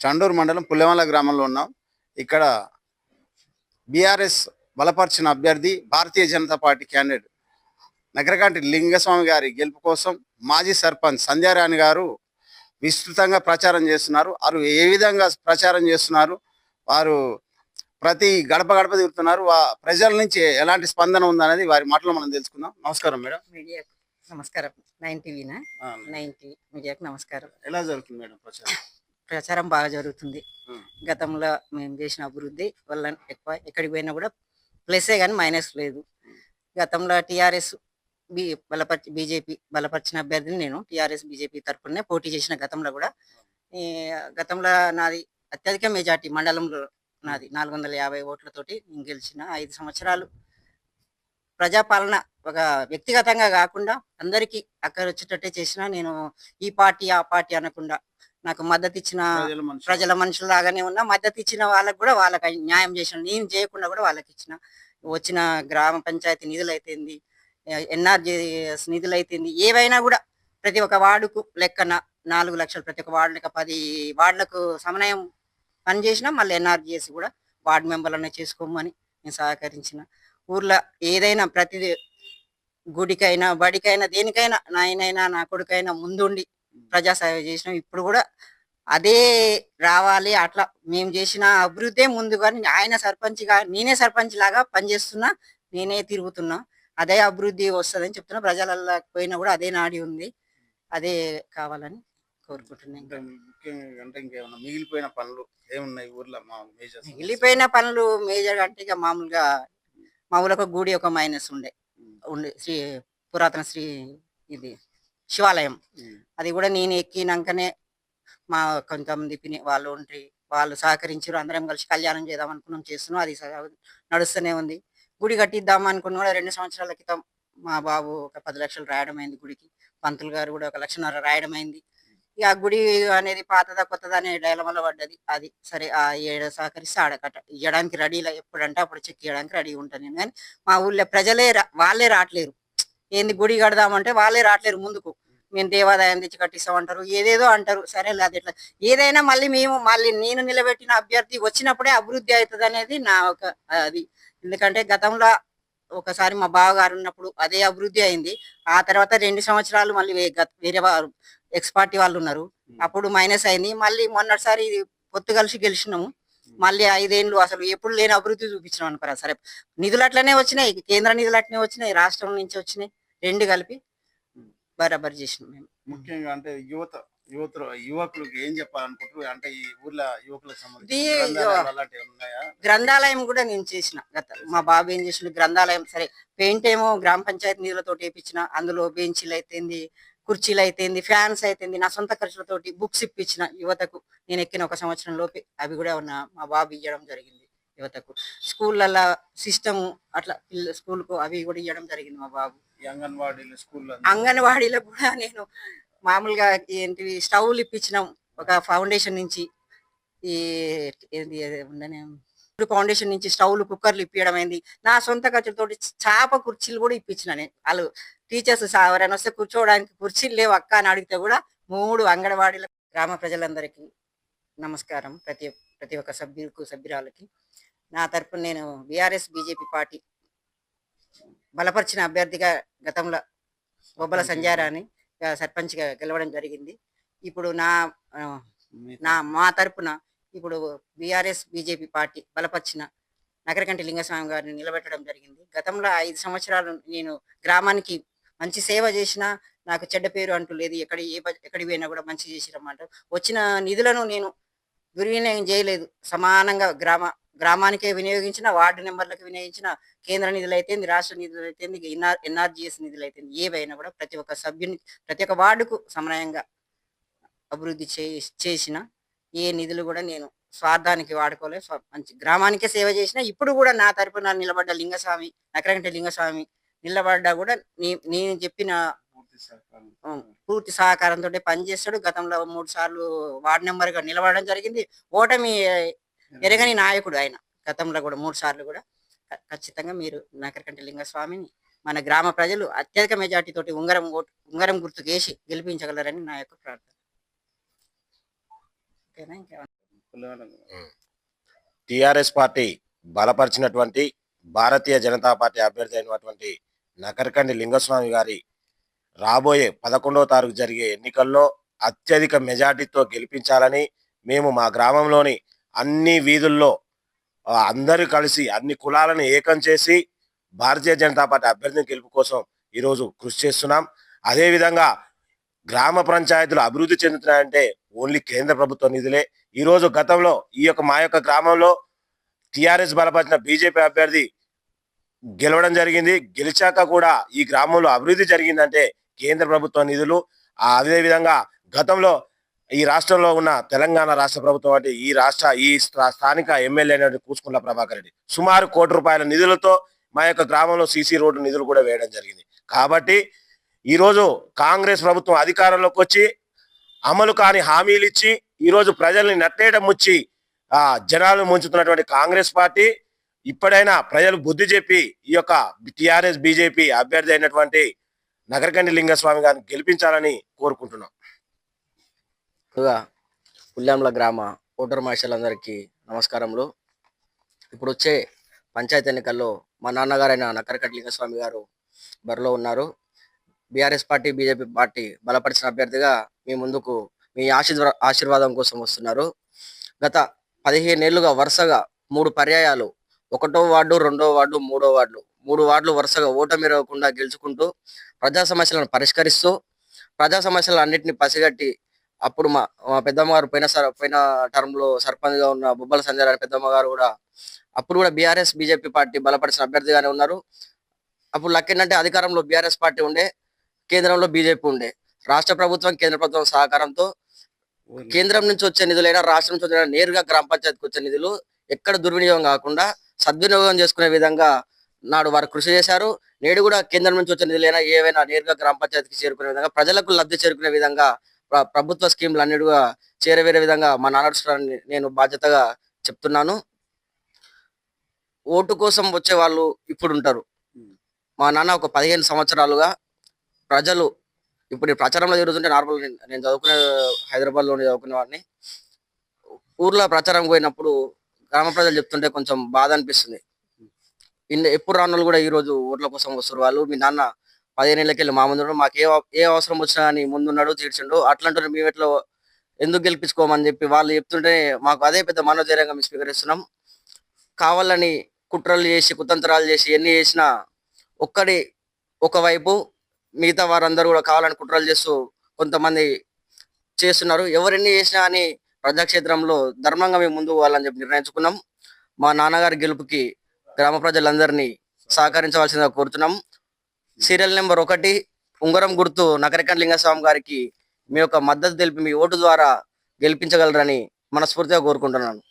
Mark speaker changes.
Speaker 1: చండూరు మండలం పుల్లెమల్ల గ్రామంలో ఉన్నాం. ఇక్కడ బీఆర్ఎస్ బలపరిచిన అభ్యర్థి భారతీయ జనతా పార్టీ క్యాండిడేట్ నగరకంటి లింగస్వామి గారి గెలుపు కోసం మాజీ సర్పంచ్ సంధ్యారాణి గారు విస్తృతంగా ప్రచారం చేస్తున్నారు. వారు ఏ విధంగా ప్రచారం చేస్తున్నారు, వారు ప్రతి గడప గడప తిరుగుతున్నారు, ప్రజల నుంచి ఎలాంటి స్పందన ఉందనేది వారి మాటలో మనం తెలుసుకుందాం. నమస్కారం మేడం.
Speaker 2: మీడియాకు నమస్కారం. 9 మీడియాకు నమస్కారం.
Speaker 1: ఎలా జరుగుతుంది మేడం ప్రచారం?
Speaker 2: ప్రచారం బాగా జరుగుతుంది. గతంలో మేము చేసిన అభివృద్ధి వల్ల ఎక్కువ ఎక్కడికి పోయినా కూడా ప్లస్సే కానీ మైనస్ లేదు. గతంలో టీఆర్ఎస్ బీజేపీ బలపరిచిన అభ్యర్థిని నేను టీఆర్ఎస్ బీజేపీ తరఫునే పోటీ చేసిన. గతంలో నాది అత్యధిక మెజార్టీ మండలంలో నాది 450 ఓట్లతోటి నేను గెలిచిన. 5 సంవత్సరాలు ప్రజాపాలన ఒక వ్యక్తిగతంగా కాకుండా అందరికీ అక్కడ వచ్చేటట్టే చేసిన. నేను ఈ పార్టీ ఆ పార్టీ అనకుండా నాకు మద్దతు ఇచ్చిన ప్రజల మనుషులాగానే ఉన్నా. మద్దతు ఇచ్చిన వాళ్ళకు కూడా వాళ్ళకి న్యాయం చేసిన. నేను చేయకుండా కూడా వాళ్ళకి ఇచ్చిన. వచ్చిన గ్రామ పంచాయతీ నిధులు అయితేంది, ఎన్ఆర్జీఎస్ నిధులు అయితేంది, ఏవైనా కూడా ప్రతి ఒక్క వార్డుకు లెక్కన 4 లక్షలు ప్రతి ఒక్క వార్డులకు 10 వార్డులకు సమన్వయం పనిచేసిన. మళ్ళీ ఎన్ఆర్జీఎస్ కూడా వార్డు మెంబర్లనే చేసుకోమని నేను సహకరించిన. ఊర్లో ఏదైనా ప్రతి గుడికైనా బడికైనా దేనికైనా నాయనైనా నా కొడుకైనా ముందుండి ప్రజాసేవ చేసినాం. ఇప్పుడు కూడా అదే రావాలి. అట్లా మేము చేసిన అభివృద్ధే ముందు, కానీ ఆయన సర్పంచ్గా నేనే సర్పంచ్ లాగా పనిచేస్తున్నా, నేనే తిరుగుతున్నా. అదే అభివృద్ధి వస్తుందని చెప్తున్నా. ప్రజలలో పోయినా కూడా అదే నాడి ఉంది. అదే కావాలని కోరుకుంటున్నాను.
Speaker 1: అంటే ఇంకేమన్నా మిగిలిపోయిన పనులు ఏమున్నాయి ఊర్లో?
Speaker 2: మిగిలిపోయిన పనులు మేజర్ అంటే ఇక మామూలుగా మా ఊళ్ళో ఒక గుడి ఒక మైనస్ ఉండే శ్రీ పురాతన శ్రీ ఇది శివాలయం. అది కూడా నేను ఎక్కినాకనే మా కొంతమంది వాళ్ళు ఉండి వాళ్ళు సహకరించారు. అందరం కలిసి కళ్యాణం చేద్దాం అనుకున్నాం, చేస్తున్నాం. అది నడుస్తూనే ఉంది. గుడి కట్టిద్దాం అనుకున్న కూడా 2 సంవత్సరాల క్రితం మా బాబు ఒక 10 లక్షలు రాయడం అయింది గుడికి. పంతులు గారు కూడా 1,50,000 రాయడం అయింది. ఇక ఆ గుడి అనేది పాతదా కొత్తదా అనే డైలమాలో పడ్డది. అది సరే ఆ ఏడు సహకరిస్తే ఆడకట్ట ఇవ్వడానికి రెడీలా, ఎప్పుడంటే అప్పుడు చెక్ ఇవ్వడానికి రెడీ ఉంటాను నేను. కానీ మా ఊళ్ళో ప్రజలే వాళ్ళే రావట్లేరు. ఏంది గుడి కడదామంటే వాళ్ళే రావట్లేరు ముందుకు. మేము దేవాదాయం తెచ్చి కట్టిస్తామంటారు, ఏదేదో అంటారు. సరే అది ఎట్లా ఏదైనా మళ్ళీ నేను నిలబెట్టిన అభ్యర్థి వచ్చినప్పుడే అభివృద్ధి అవుతుంది అనేది నా ఒక అది. ఎందుకంటే గతంలో ఒకసారి మా బావగారు ఉన్నప్పుడు అదే అభివృద్ధి అయింది. ఆ తర్వాత 2 సంవత్సరాలు మళ్ళీ వేరే వారు ఎక్స్ పార్టీ వాళ్ళు ఉన్నారు, అప్పుడు మైనస్ అయింది. మళ్ళీ మొన్నటిసారి పొత్తు కలిసి గెలిచినాము. మళ్ళీ 5 ఏళ్ళు అసలు ఎప్పుడు లేని అభివృద్ధి చూపించినాం అనుకోరా. సరే నిధులు అట్లనే వచ్చినాయి, కేంద్ర నిధులు అట్లనే వచ్చినాయి, రాష్ట్రం నుంచి వచ్చినాయి, 2 కలిపి బరాబర్ చేసినాం మేము.
Speaker 1: ముఖ్యంగా అంటే యువకులకు ఏం చెప్పాలనుకుంటారు? అంటే ఈ ఊర్లో యువకులకు సంబంధించి
Speaker 2: గ్రంథాలయం కూడా నేను చేసిన. మా బాబు ఏం చేసిన గ్రంథాలయం. సరే పెయింట్ ఏమో గ్రామ పంచాయతీ నిధులతో వేయించిన. అందులో బెంచీలు అయితేంది, కుర్చీలు అయితేంది, ఫ్యాన్స్ అయితేంది, నా సొంత ఖర్చులతోటి బుక్స్ ఇప్పించిన యువతకు. నేను ఎక్కిన 1 సంవత్సరం లోపే అవి కూడా మా బాబు ఇవ్వడం జరిగింది యువతకు. స్కూళ్ళల్లో సిస్టము అట్లా స్కూల్కు అవి కూడా ఇవ్వడం జరిగింది మా బాబు. అంగన్వాడీలో కూడా నేను మామూలుగా ఏంటివి స్టవ్లు ఇప్పించినాం ఒక ఫౌండేషన్ నుంచి. ఈ ఏంటి ఉండనే ఫౌండేషన్ నుంచి స్టవ్లు కుక్కర్లు ఇప్పించడం అయింది. నా సొంత ఖర్చులతోటి చాప కుర్చీలు కూడా ఇప్పించిన నేను. వాళ్ళు టీచర్స్ ఎవరైనా వస్తే కూర్చోవడానికి కుర్చీలు లేవు అక్క అని అడిగితే కూడా 3 అంగన్వాడీల గ్రామ ప్రజలందరికీ నమస్కారం. ప్రతి ఒక్క సభ్యురాలకి నా తరపున నేను బీఆర్ఎస్ బీజేపీ పార్టీ బలపరిచిన అభ్యర్థిగా గతంలో బొబ్బల సంధ్యారాణి సర్పంచ్గా గెలవడం జరిగింది. ఇప్పుడు మా తరపున ఇప్పుడు బీఆర్ఎస్ బీజేపీ పార్టీ బలపరిచిన నగరకంటి లింగస్వామి గారిని నిలబెట్టడం జరిగింది. గతంలో 5 సంవత్సరాలు నేను గ్రామానికి మంచి సేవ చేసిన. నాకు చెడ్డ పేరు అంటూ లేదు. ఎక్కడికి పోయినా కూడా మంచి చేసిరన్నమాట. వచ్చిన నిధులను నేను దుర్వినియోగం చేయలేదు. సమానంగా గ్రామానికే వినియోగించిన, వార్డు నెంబర్లకు వినియోగించిన, కేంద్ర నిధులు అయితేంది, రాష్ట్ర నిధులు అయితేంది, ఎన్ఆర్జీఎస్ నిధులు అయితేంది, ఏవైనా కూడా ప్రతి ఒక్క సభ్యుని ప్రతి ఒక్క వార్డుకు సమన్వయంగా అభివృద్ధి చేసిన. ఏ నిధులు కూడా నేను స్వార్థానికి వాడుకోలే. మంచి గ్రామానికే సేవ చేసిన. ఇప్పుడు కూడా నా తరపున నిలబడ్డ లింగస్వామి, నకరంటి లింగస్వామి నిలబడ్డా కూడా నేను చెప్పిన పూర్తి సహకారంతో పనిచేస్తాడు. గతంలో 3 సార్లు వార్డు నెంబర్గా నిలబడడం జరిగింది. ఓటమి ఎరగని నాయకుడు ఆయన. గతంలో కూడా 3 సార్లు కూడా. ఖచ్చితంగా మీరు నకరకంటి లింగస్వామిని మన గ్రామ ప్రజలు అత్యధిక మెజార్టీ తోటి ఉంగరం గుర్తుకేసి గెలిపించగలరని నా యొక్క ప్రార్థన. ఓకేనా? ఇంకా
Speaker 3: TRS party బలపరిచినటువంటి Bharatiya Janata party అభ్యర్థి అయినటువంటి నకరకండి లింగస్వామి గారి రాబోయే 11వ తారీఖు జరిగే ఎన్నికల్లో అత్యధిక మెజార్టీతో గెలిపించాలని మేము మా గ్రామంలోని అన్ని వీధుల్లో అందరూ కలిసి అన్ని కులాలను ఏకం చేసి భారతీయ జనతా పార్టీ అభ్యర్థిని గెలుపు కోసం ఈరోజు కృషి చేస్తున్నాం. అదేవిధంగా గ్రామ పంచాయతీలు అభివృద్ధి చెందుతున్నాయంటే ఓన్లీ కేంద్ర ప్రభుత్వ నిధులే. ఈరోజు గతంలో మా యొక్క గ్రామంలో టిఆర్ఎస్ బలపరిచిన బీజేపీ అభ్యర్థి గెలవడం జరిగింది. గెలిచాక కూడా ఈ గ్రామంలో అభివృద్ధి జరిగిందంటే కేంద్ర ప్రభుత్వ నిధులు. అదేవిధంగా గతంలో ఈ రాష్ట్రంలో ఉన్న తెలంగాణ రాష్ట్ర ప్రభుత్వం అంటే ఈ స్థానిక ఎమ్మెల్యే కూసుకుంట్ల ప్రభాకర్ రెడ్డి సుమారు ₹1 నిధులతో మా యొక్క గ్రామంలో సీసీ రోడ్డు నిధులు కూడా వేయడం జరిగింది. కాబట్టి ఈరోజు కాంగ్రెస్ ప్రభుత్వం అధికారంలోకి వచ్చి అమలు కాని హామీలు ఇచ్చి ఈరోజు ప్రజల్ని నట్టేయడం ముచ్చి జనాలు ముంచుతున్నటువంటి కాంగ్రెస్ పార్టీ ఇప్పుడైనా ప్రజలు బుద్ధి చెప్పి ఈ యొక్క టిఆర్ఎస్ బీజేపీ అభ్యర్థి అయినటువంటి నగరకండి లింగస్వామి గారిని గెలిపించాలని కోరుకుంటున్నాం.
Speaker 4: పుల్యాంల గ్రామ ఓటర్ మహిళలందరికీ నమస్కారములు. ఇప్పుడు వచ్చే పంచాయతీ ఎన్నికల్లో మా నాన్నగారైన నకరకంటి లింగస్వామి గారు బరిలో ఉన్నారు. బీఆర్ఎస్ పార్టీ బీజేపీ పార్టీ బలపరిచిన అభ్యర్థిగా మీ ముందుకు మీ ఆశీర్వాదం కోసం వస్తున్నారు. గత 15 ఏళ్లుగా వరుసగా 3 పర్యాయాలు 1వ వార్డు 2వ వార్డు 3వ వార్డు 3 వార్డులు వరుసగా ఓటమి ఇవ్వకుండా గెలుచుకుంటూ ప్రజా సమస్యలను పరిష్కరిస్తూ ప్రజా సమస్యలు అన్నింటినీ పసిగట్టి అప్పుడు మా పెద్దమ్మ గారు పోయిన టర్మ్ లో సర్పంచ్ గా ఉన్న బొబ్బల సంజయ్ గారి పెద్దమ్మ గారు కూడా అప్పుడు కూడా బీఆర్ఎస్ బీజేపీ పార్టీ బలపరిచిన అభ్యర్థిగానే ఉన్నారు. అప్పుడు లక్కేంటంటే అధికారంలో బీఆర్ఎస్ పార్టీ ఉండే, కేంద్రంలో బీజేపీ ఉండే. రాష్ట్ర ప్రభుత్వం కేంద్ర ప్రభుత్వం సహకారంతో కేంద్రం నుంచి వచ్చే నిధులైనా రాష్ట్రం నుంచి వచ్చే నేరుగా గ్రామ పంచాయతీకి వచ్చే నిధులు ఎక్కడ దుర్వినియోగం కాకుండా సద్వినియోగం చేసుకునే విధంగా నాడు వారు కృషి చేశారు. నేడు కూడా కేంద్రం నుంచి వచ్చే నిధులైనా ఏవైనా నేరుగా గ్రామ పంచాయతీకి చేరుకునే విధంగా ప్రజలకు లబ్ధి చేరుకునే విధంగా ప్రభుత్వ స్కీమ్లు అన్నిటిగా చేరవేరే విధంగా మా నాన్న నేను బాధ్యతగా చెప్తున్నాను. ఓటు కోసం వచ్చే వాళ్ళు ఇప్పుడు ఉంటారు. మా నాన్న ఒక 15 సంవత్సరాలుగా ప్రజలు ఇప్పుడు ఈ ప్రచారంలో జరుగుతుంటే నార్మల్ నేను చదువుకునే హైదరాబాద్ లోనే చదువుకునే వాడిని. ఊర్లో ప్రచారం పోయినప్పుడు గ్రామ ప్రజలు చెప్తుంటే కొంచెం బాధ అనిపిస్తుంది. ఎప్పుడు రాను కూడా ఈ రోజు ఓట్ల కోసం వస్తారు వాళ్ళు. మీ నాన్న 15 ఏళ్ళకి వెళ్ళి మా ముందు మాకు ఏ అవసరం వచ్చినా కానీ ముందున్నాడు, తీర్చిండు. అట్లాంటి మేము ఎట్లా ఎందుకు గెలిపించుకోమని చెప్పి వాళ్ళు చెప్తుంటే మాకు అదే పెద్ద మనోధైర్యంగా మేము స్వీకరిస్తున్నాం. కావాలని కుట్రలు చేసి కుతంత్రాలు చేసి ఎన్ని చేసినా ఒకవైపు మిగతా వారందరూ కూడా కావాలని కుట్రలు చేస్తూ కొంతమంది చేస్తున్నారు. ఎవరెన్ని చేసినా అని ప్రజాక్షేత్రంలో ధర్మంగా మేము ముందు వాళ్ళని చెప్పి నిర్ణయించుకున్నాం. మా నాన్నగారి గెలుపుకి గ్రామ ప్రజలందరినీ సహకరించవలసిందిగా కోరుతున్నాం. సీరియల్ నెంబర్ 1 ఉంగరం గుర్తు నకరకంటి లింగస్వామి గారికి మీ యొక్క మద్దతు తెలిపి మీ ఓటు ద్వారా గెలిపించగలరని మనస్ఫూర్తిగా కోరుకుంటున్నాను.